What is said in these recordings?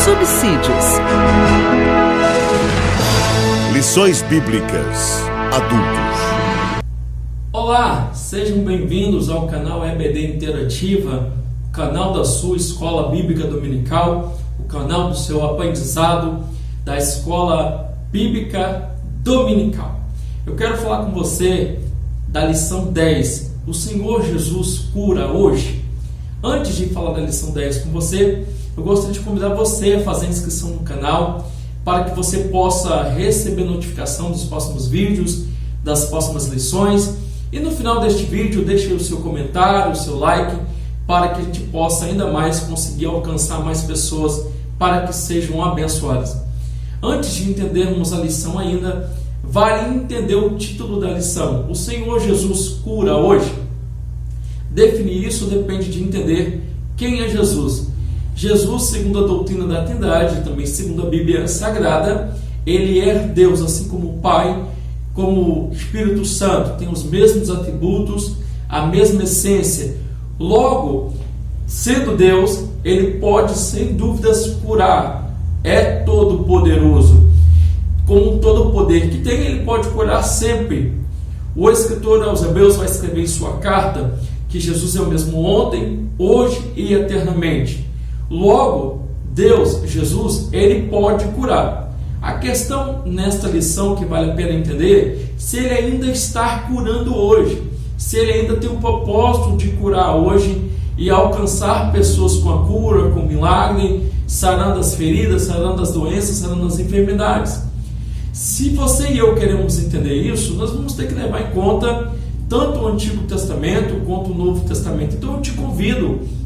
subsídios. Lições Bíblicas Adultos. Olá, sejam bem-vindos ao canal EBD Interativa, o canal da sua Escola Bíblica Dominical, o canal do seu aprendizado da Escola Bíblica Dominical. Eu quero falar com você da lição 10, o Senhor Jesus cura hoje. Antes de falar da lição 10 com você, eu gostaria de convidar você a fazer inscrição no canal para que você possa receber notificação dos próximos vídeos, das próximas lições. E no final deste vídeo, deixe o seu comentário, o seu like, para que a gente possa ainda mais conseguir alcançar mais pessoas para que sejam abençoadas. Antes de entendermos a lição ainda, vale entender o título da lição. O Senhor Jesus cura hoje? Definir isso depende de entender quem é Jesus. Jesus, segundo a doutrina da Trindade, também segundo a Bíblia Sagrada, ele é Deus, assim como o Pai, como o Espírito Santo, tem os mesmos atributos, a mesma essência. Logo, sendo Deus, ele pode sem dúvidas curar, é todo poderoso. Com todo o poder que tem, ele pode curar sempre. O escritor aos Hebreus vai escrever em sua carta que Jesus é o mesmo ontem, hoje e eternamente. Logo, Deus, Jesus, ele pode curar. A questão nesta lição que vale a pena entender, se ele ainda está curando hoje, se ele ainda tem o propósito de curar hoje e alcançar pessoas com a cura, com o milagre, sarando as feridas, sarando as doenças, sarando as enfermidades. Se você e eu queremos entender isso, nós vamos ter que levar em conta tanto o Antigo Testamento quanto o Novo Testamento. Então eu te convido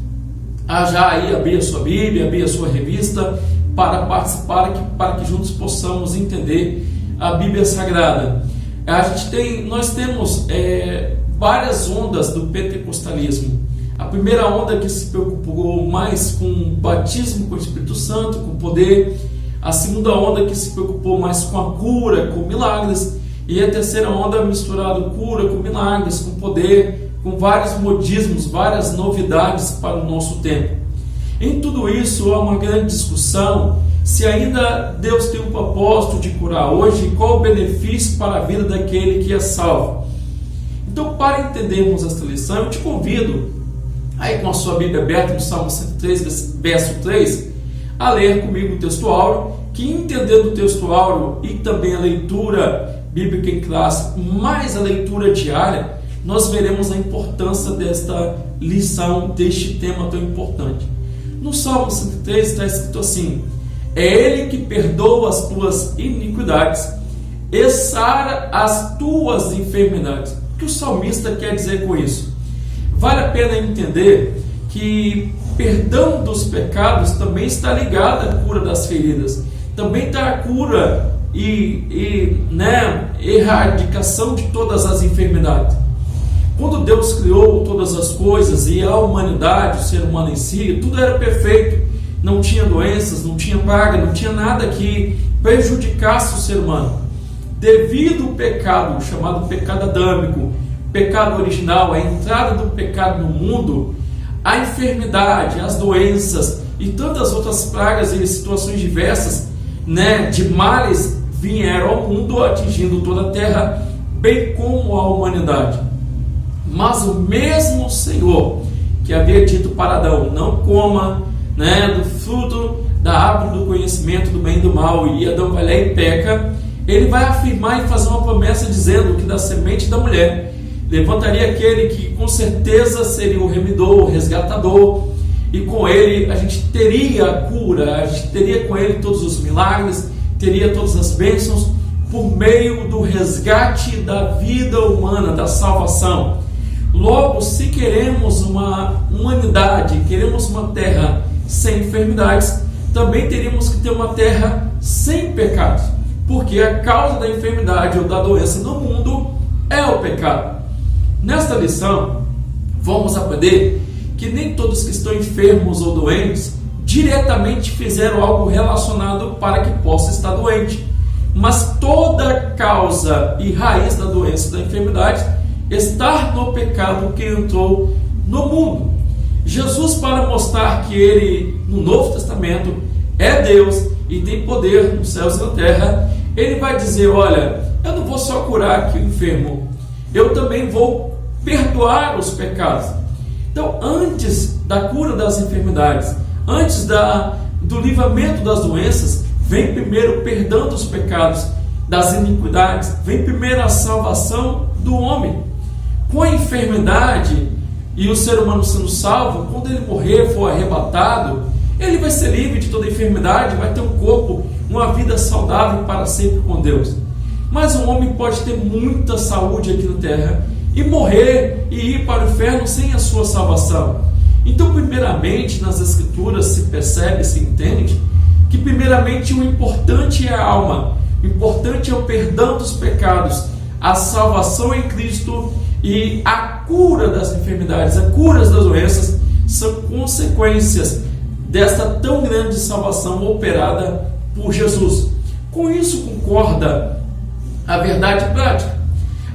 a já aí abrir a sua Bíblia, abrir a sua revista para participar, para que juntos possamos entender a Bíblia Sagrada. Nós temos várias ondas do pentecostalismo. A primeira onda que se preocupou mais com o batismo com o Espírito Santo, com poder. A segunda onda que se preocupou mais com a cura, com milagres. E a terceira onda misturado cura com milagres, com poder, com vários modismos, várias novidades para o nosso tempo. Em tudo isso há uma grande discussão se ainda Deus tem o propósito de curar hoje e qual o benefício para a vida daquele que é salvo. Então, para entendermos esta lição, eu te convido, aí com a sua Bíblia aberta no Salmo 103, verso 3, a ler comigo o texto áureo, que entendendo o texto áureo e também a leitura bíblica em classe, mais a leitura diária, nós veremos a importância desta lição, deste tema tão importante. No Salmo 103 está escrito assim: é Ele que perdoa as tuas iniquidades e sara as tuas enfermidades. O que o salmista quer dizer com isso? Vale a pena entender que perdão dos pecados também está ligado à cura das feridas. Também está a cura e erradicação de todas as enfermidades. Quando Deus criou todas as coisas e a humanidade, o ser humano em si, tudo era perfeito, não tinha doenças, não tinha praga, não tinha nada que prejudicasse o ser humano. Devido ao pecado, chamado pecado adâmico, pecado original, a entrada do pecado no mundo, a enfermidade, as doenças e tantas outras pragas e situações diversas, de males vieram ao mundo, atingindo toda a terra, bem como a humanidade. Mas o mesmo Senhor que havia dito para Adão: não coma do fruto da árvore do conhecimento do bem e do mal, e Adão vai lá e peca, ele vai afirmar e fazer uma promessa dizendo que da semente da mulher levantaria aquele que com certeza seria o remidor, o resgatador, e com ele a gente teria a cura, a gente teria com ele todos os milagres, teria todas as bênçãos por meio do resgate da vida humana, da salvação. Logo, se queremos uma humanidade, queremos uma terra sem enfermidades, também teríamos que ter uma terra sem pecados, porque a causa da enfermidade ou da doença no mundo é o pecado. Nesta lição, vamos aprender que nem todos que estão enfermos ou doentes diretamente fizeram algo relacionado para que possa estar doente, mas toda causa e raiz da doença e da enfermidade está no pecado que entrou no mundo. Jesus, para mostrar que ele, no Novo Testamento, é Deus e tem poder nos céus e na terra, Ele vai dizer: olha, eu não vou só curar aqui o enfermo, eu também vou perdoar os pecados. Então, antes da cura das enfermidades, antes do livramento das doenças, vem primeiro o perdão dos pecados, das iniquidades, vem primeiro a salvação do homem. Com a enfermidade e o ser humano sendo salvo, quando ele morrer, for arrebatado, ele vai ser livre de toda enfermidade, vai ter um corpo, uma vida saudável para sempre com Deus. Mas o homem pode ter muita saúde aqui na terra e morrer e ir para o inferno sem a sua salvação. Então, primeiramente, nas Escrituras se percebe, se entende, que primeiramente o importante é a alma, o importante é o perdão dos pecados, a salvação em Cristo e a cura das enfermidades, a cura das doenças, são consequências desta tão grande salvação operada por Jesus. Com isso concorda a verdade prática.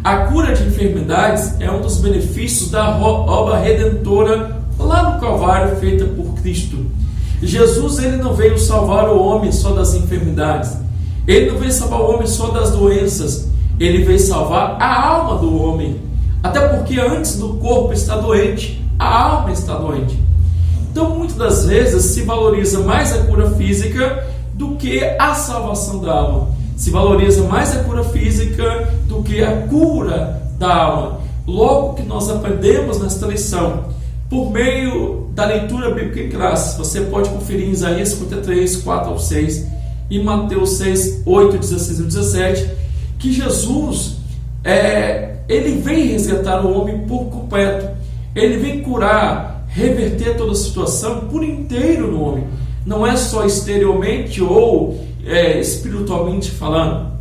A cura de enfermidades é um dos benefícios da obra redentora lá no Calvário feita por Cristo. Jesus, ele não veio salvar o homem só das enfermidades, ele não veio salvar o homem só das doenças, ele veio salvar a alma do homem. Até porque antes do corpo estar doente, a alma está doente. Então, muitas das vezes se valoriza mais a cura física do que a salvação da alma. Se valoriza mais a cura física do que a cura da alma. Logo que nós aprendemos nesta lição, por meio da leitura bíblica em classe, você pode conferir em Isaías 53, 4 ao 6 e Mateus 6, 8, 16 e 17, que Jesus, ele vem resgatar o homem por completo. Ele vem curar, reverter toda a situação por inteiro no homem. Não é só exteriormente ou espiritualmente falando.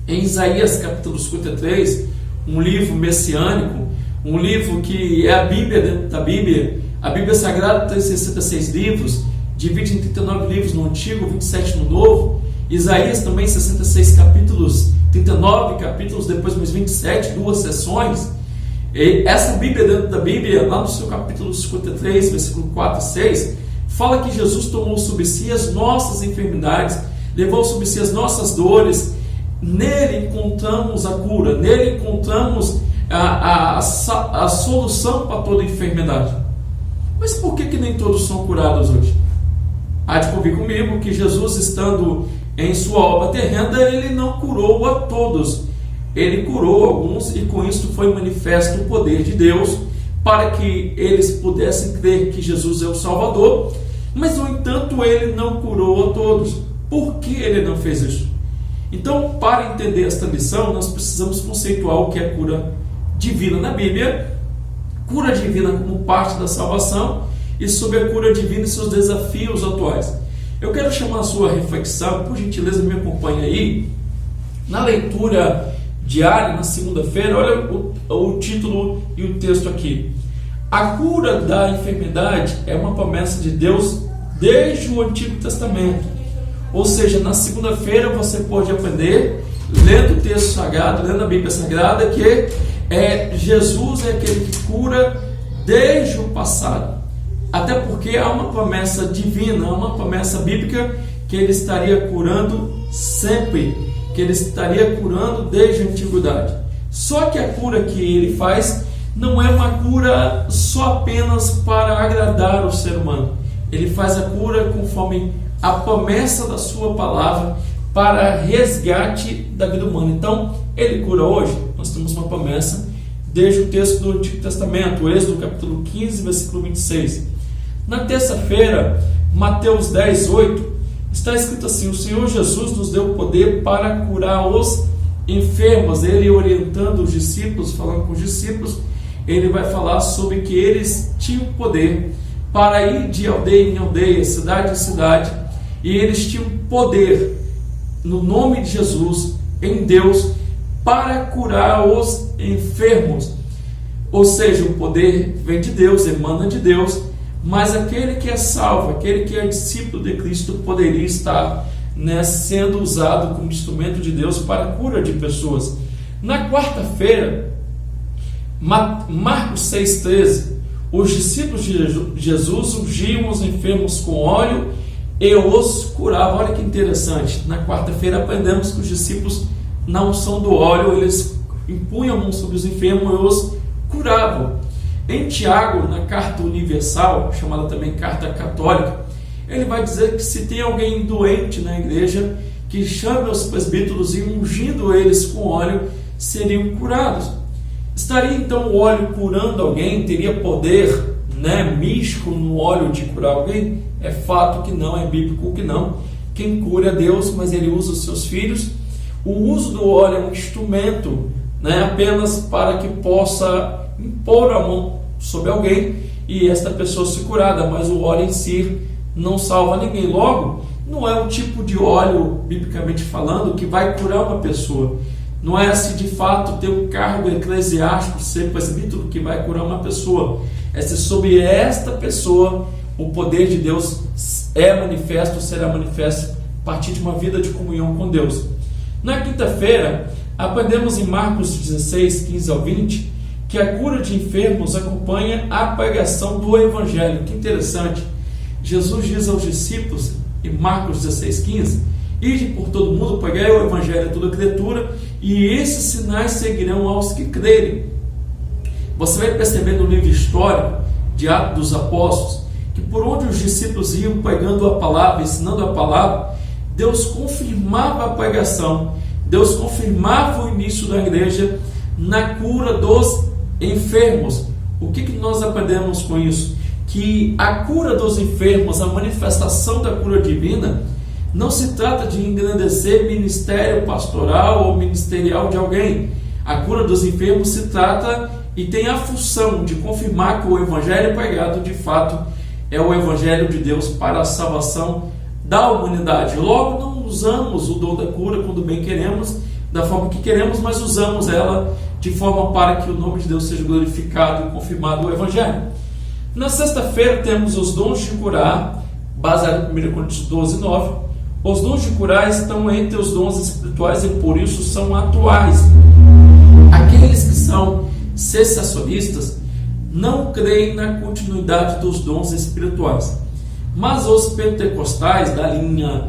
Em Isaías capítulo 53, um livro messiânico, um livro que é a Bíblia dentro da Bíblia. A Bíblia Sagrada tem 66 livros, divide em 39 livros no Antigo, 27 no Novo. Isaías também 66 capítulos, 39 capítulos, depois mais 27, duas sessões. E essa Bíblia dentro da Bíblia, lá no seu capítulo 53, versículo 4 e 6, fala que Jesus tomou sobre si as nossas enfermidades, levou sobre si as nossas dores. Nele encontramos a cura, nele encontramos a solução para toda enfermidade. Mas por que nem todos são curados hoje? Há de convir comigo que Jesus, estando em sua obra terrena, ele não curou a todos. Ele curou alguns e com isso foi manifesto o poder de Deus para que eles pudessem crer que Jesus é o Salvador. Mas, no entanto, ele não curou a todos. Por que ele não fez isso? Então, para entender esta lição, nós precisamos conceituar o que é cura divina na Bíblia, cura divina como parte da salvação e sobre a cura divina e seus desafios atuais. Eu quero chamar a sua reflexão, por gentileza me acompanhe aí, na leitura diária, na segunda-feira. Olha o título e o texto aqui. A cura da enfermidade é uma promessa de Deus desde o Antigo Testamento. Ou seja, na segunda-feira você pode aprender, lendo o texto sagrado, lendo a Bíblia Sagrada, que Jesus é aquele que cura desde o passado. Até porque há uma promessa divina, há uma promessa bíblica que ele estaria curando sempre, que ele estaria curando desde a antiguidade. Só que a cura que ele faz não é uma cura só apenas para agradar o ser humano. Ele faz a cura conforme a promessa da sua palavra para resgate da vida humana. Então, ele cura hoje. Nós temos uma promessa desde o texto do Antigo Testamento, Êxodo capítulo 15, versículo 26. Na terça-feira, Mateus 10, 8, está escrito assim: o Senhor Jesus nos deu poder para curar os enfermos. Ele orientando os discípulos, falando com os discípulos, ele vai falar sobre que eles tinham poder para ir de aldeia em aldeia, cidade em cidade, e eles tinham poder no nome de Jesus, em Deus, para curar os enfermos. Ou seja, o poder vem de Deus, emana de Deus, mas aquele que é salvo, aquele que é discípulo de Cristo, poderia estar sendo usado como instrumento de Deus para a cura de pessoas. Na quarta-feira, Marcos 6,13, os discípulos de Jesus ungiam os enfermos com óleo e os curava. Olha que interessante, na quarta-feira aprendemos que os discípulos, na unção do óleo, eles impunham a mão sobre os enfermos e os curavam. Em Tiago, na carta universal, chamada também carta católica, ele vai dizer que se tem alguém doente na igreja, que chame os presbíteros e ungindo eles com óleo, seriam curados. Estaria então o óleo curando alguém? Teria poder místico no óleo de curar alguém? É fato que não, é bíblico que não. Quem cura é Deus, mas ele usa os seus filhos. O uso do óleo é um instrumento, apenas para que possa impor a mão sobre alguém e esta pessoa se curada, mas o óleo em si não salva ninguém. Logo, não é um tipo de óleo, biblicamente falando, que vai curar uma pessoa. Não é se de fato ter um cargo eclesiástico, ser presbítero, que vai curar uma pessoa. É se sobre esta pessoa o poder de Deus é manifesto, será manifesto a partir de uma vida de comunhão com Deus. Na quinta-feira, aprendemos em Marcos 16, 15 ao 20, que a cura de enfermos acompanha a pregação do Evangelho. Que interessante. Jesus diz aos discípulos, em Marcos 16, 15, ide por todo mundo, pregai o Evangelho a toda criatura, e esses sinais seguirão aos que crerem. Você vai perceber no livro histórico de Atos dos Apóstolos, que por onde os discípulos iam pregando a palavra, ensinando a palavra, Deus confirmava a pregação, Deus confirmava o início da igreja na cura dos enfermos. O que nós aprendemos com isso? Que a cura dos enfermos, a manifestação da cura divina, não se trata de engrandecer ministério pastoral ou ministerial de alguém. A cura dos enfermos se trata e tem a função de confirmar que o Evangelho pregado de fato é o Evangelho de Deus para a salvação da humanidade. Logo, não usamos o dom da cura quando bem queremos, da forma que queremos, mas usamos ela de forma para que o nome de Deus seja glorificado e confirmado o Evangelho. Na sexta-feira temos os dons de curar, baseado em 1 Coríntios 12, 9. Os dons de curar estão entre os dons espirituais e por isso são atuais. Aqueles que são cessacionistas não creem na continuidade dos dons espirituais, mas os pentecostais da linha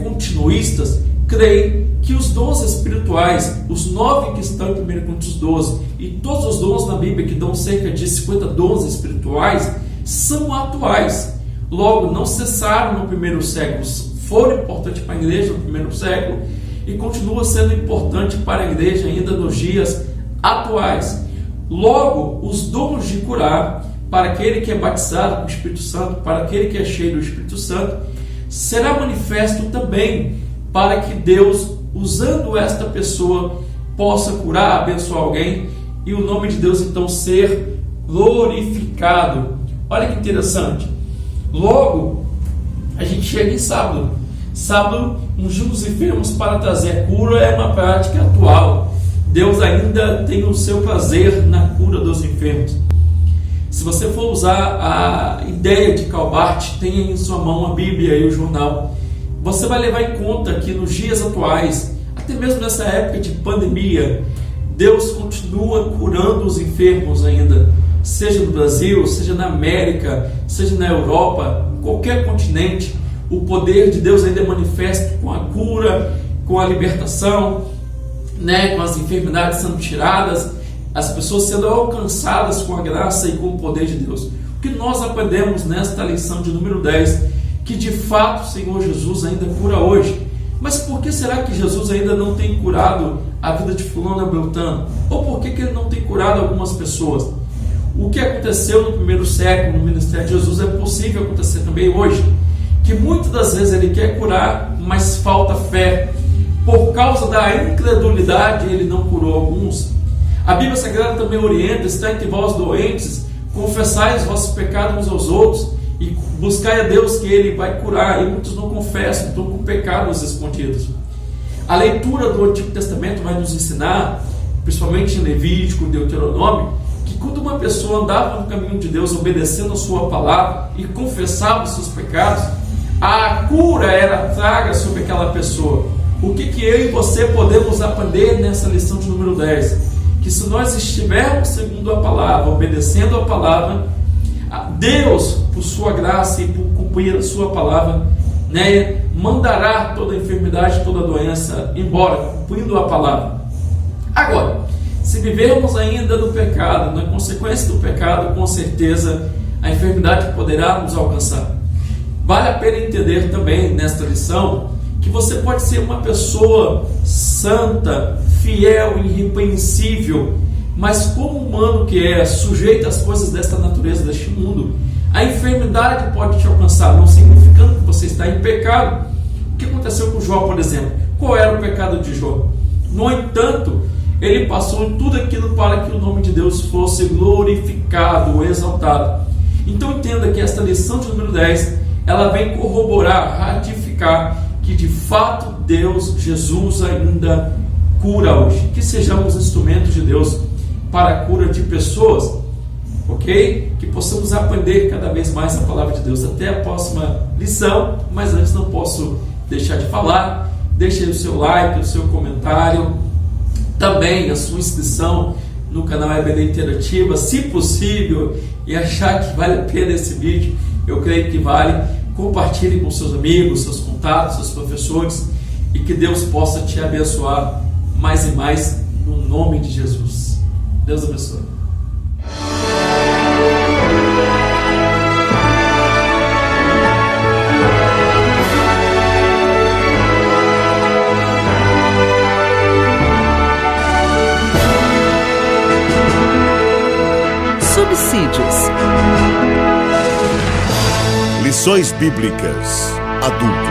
continuistas creem que os dons espirituais, os 9 que estão em 1 Coríntios 12 e todos os dons na Bíblia, que dão cerca de 50 dons espirituais, são atuais. Logo, não cessaram no primeiro século, foram importantes para a igreja no primeiro século e continua sendo importante para a igreja ainda nos dias atuais. Logo, os dons de curar, para aquele que é batizado com o Espírito Santo, para aquele que é cheio do Espírito Santo, será manifesto também para que Deus, usando esta pessoa, possa curar, abençoar alguém e o nome de Deus então ser glorificado. Olha que interessante. Logo, a gente chega em sábado. Sábado, ungir os enfermos para trazer a cura é uma prática atual. Deus ainda tem o seu prazer na cura dos enfermos. Se você for usar a ideia de Calbart, tenha em sua mão a Bíblia e o jornal. Você vai levar em conta que nos dias atuais, até mesmo nessa época de pandemia, Deus continua curando os enfermos ainda, seja no Brasil, seja na América, seja na Europa, em qualquer continente. O poder de Deus ainda é manifesto com a cura, com a libertação, com as enfermidades sendo tiradas, as pessoas sendo alcançadas com a graça e com o poder de Deus. O que nós aprendemos nesta lição de número 10, que de fato o Senhor Jesus ainda cura hoje. Mas por que será que Jesus ainda não tem curado a vida de fulano beltrano? Ou por que ele não tem curado algumas pessoas? O que aconteceu no primeiro século no ministério de Jesus é possível acontecer também hoje, que muitas das vezes ele quer curar, mas falta fé. Por causa da incredulidade ele não curou alguns. A Bíblia Sagrada também orienta: está entre vós doentes, confessai os vossos pecados uns aos outros e buscai a Deus que Ele vai curar. E muitos não confessam, estão com pecados escondidos. A leitura do Antigo Testamento vai nos ensinar, principalmente em Levítico e Deuteronômio, que quando uma pessoa andava no caminho de Deus, obedecendo a sua palavra e confessava os seus pecados, a cura era traga sobre aquela pessoa. O que eu e você podemos aprender nessa lição de número 10? Que se nós estivermos segundo a palavra, obedecendo a palavra, Deus, por sua graça e por cumprir a sua palavra, mandará toda enfermidade, toda doença embora, cumprindo a palavra. Agora, se vivermos ainda no pecado, na consequência do pecado, com certeza a enfermidade poderá nos alcançar. Vale a pena entender também nesta lição que você pode ser uma pessoa santa, fiel, irrepreensível, mas como humano que é, sujeito às coisas desta natureza, deste mundo, a enfermidade pode te alcançar, não significando que você está em pecado. O que aconteceu com Jó, por exemplo? Qual era o pecado de Jó? No entanto, ele passou em tudo aquilo para que o nome de Deus fosse glorificado, exaltado. Então entenda que esta lição de número 10, ela vem corroborar, ratificar que de fato Deus, Jesus ainda cura hoje. Que sejamos instrumentos de Deus para a cura de pessoas, ok? Que possamos aprender cada vez mais a palavra de Deus. Até a próxima lição, mas antes não posso deixar de falar. Deixe aí o seu like, o seu comentário, também a sua inscrição no canal EBD Interativa, se possível, e achar que vale a pena esse vídeo, eu creio que vale. Compartilhe com seus amigos, seus contatos, seus professores, e que Deus possa te abençoar mais e mais no nome de Jesus. Deus abençoe. Subsídios. Lições Bíblicas Adultas.